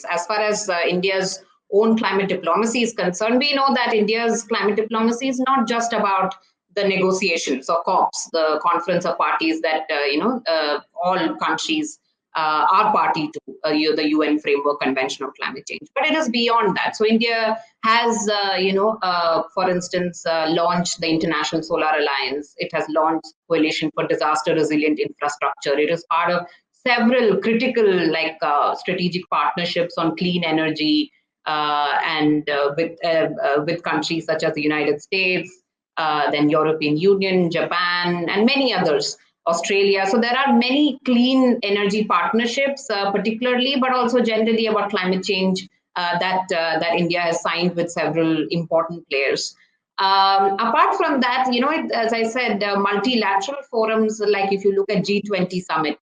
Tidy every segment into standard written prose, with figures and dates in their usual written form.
As far as India's own climate diplomacy is concerned, we know that India's climate diplomacy is not just about the negotiations or COPs, the conference of parties that all countries are party to the UN Framework Convention on Climate Change. But it is beyond that. So India has, for instance, launched the International Solar Alliance. It has launched Coalition for Disaster Resilient Infrastructure. It is part of several critical, strategic partnerships on clean energy and with countries such as the United States, then European Union, Japan, and many others. Australia. So there are many clean energy partnerships, particularly, but also generally about climate change that India has signed with several important players. Apart from that, as I said, multilateral forums, like if you look at G20 summit,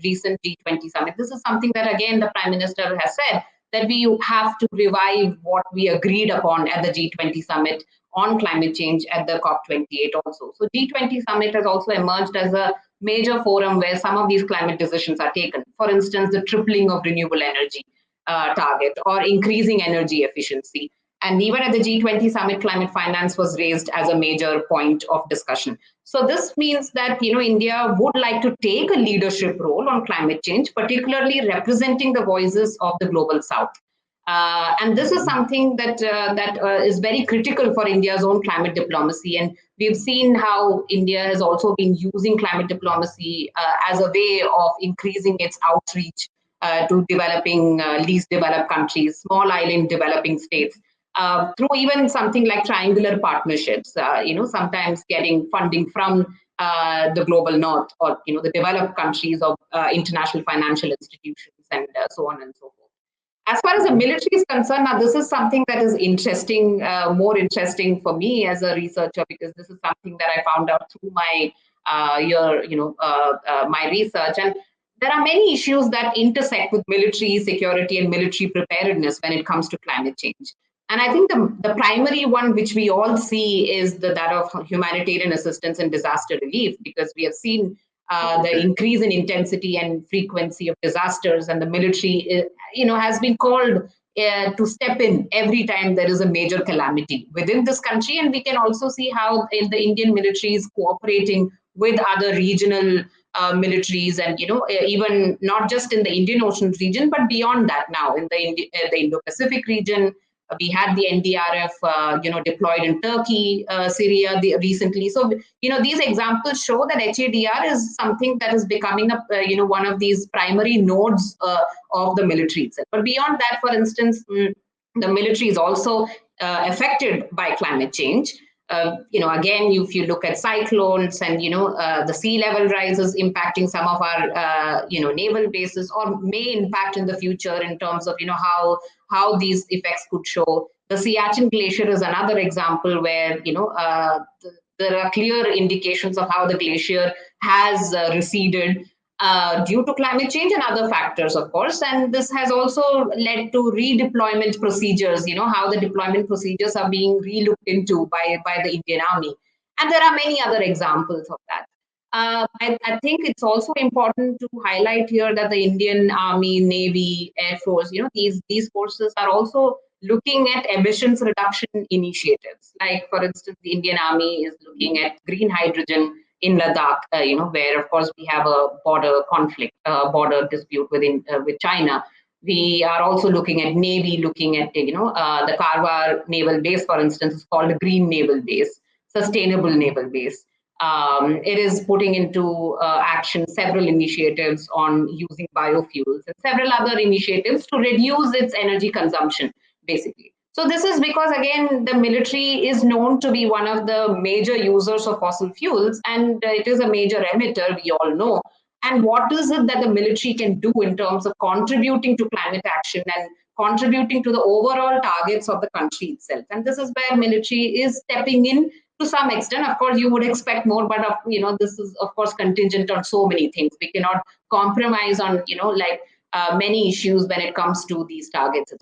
recent G20 summit, this is something that, again, the Prime Minister has said that we have to revive what we agreed upon at the G20 summit on climate change at the COP28 also. So G20 summit has also emerged as a major forum where some of these climate decisions are taken. For instance, the tripling of renewable energy target or increasing energy efficiency. And even at the G20 summit, climate finance was raised as a major point of discussion. So this means that India would like to take a leadership role on climate change, particularly representing the voices of the global South. And this is something that is very critical for India's own climate diplomacy. And we've seen how India has also been using climate diplomacy as a way of increasing its outreach to developing, least developed countries, small island developing states, through even something like triangular partnerships, sometimes getting funding from the global north or, the developed countries of international financial institutions and so on and so forth. As far as the military is concerned, now this is something that is interesting, more interesting for me as a researcher, because this is something that I found out through my my research. And there are many issues that intersect with military security and military preparedness when it comes to climate change. And I think the primary one, which we all see, is that of humanitarian assistance and disaster relief, because we have seen the increase in intensity and frequency of disasters, and the military, has been called to step in every time there is a major calamity within this country. And we can also see how the Indian military is cooperating with other regional militaries, and even not just in the Indian Ocean region, but beyond that now in the Indo-Pacific region. We had the NDRF, deployed in Turkey, Syria recently. So, these examples show that HADR is something that is becoming one of these primary nodes of the military itself. But beyond that, for instance, the military is also affected by climate change. Again, if you look at cyclones and, the sea level rises impacting some of our, naval bases, or may impact in the future in terms of, how these effects could show. The Siachen Glacier is another example where, there are clear indications of how the glacier has receded due to climate change and other factors, of course. And this has also led to redeployment procedures, how the deployment procedures are being relooked into by the Indian Army. And there are many other examples of that. I think it's also important to highlight here that the Indian Army, Navy, Air Force, these forces are also looking at emissions reduction initiatives. Like, for instance, the Indian Army is looking at green hydrogen in Ladakh, where, of course, we have a border conflict, border dispute with China. We are also looking at Navy, looking at, the Karwar Naval Base, for instance, is called a Green Naval Base, Sustainable Naval Base. It is putting into action several initiatives on using biofuels and several other initiatives to reduce its energy consumption, basically. So this is because, again, the military is known to be one of the major users of fossil fuels, and it is a major emitter, we all know. And what is it that the military can do in terms of contributing to climate action and contributing to the overall targets of the country itself? And this is where military is stepping in to some extent. Of course, you would expect more, but this is, of course, contingent on so many things. We cannot compromise on, many issues when it comes to these targets.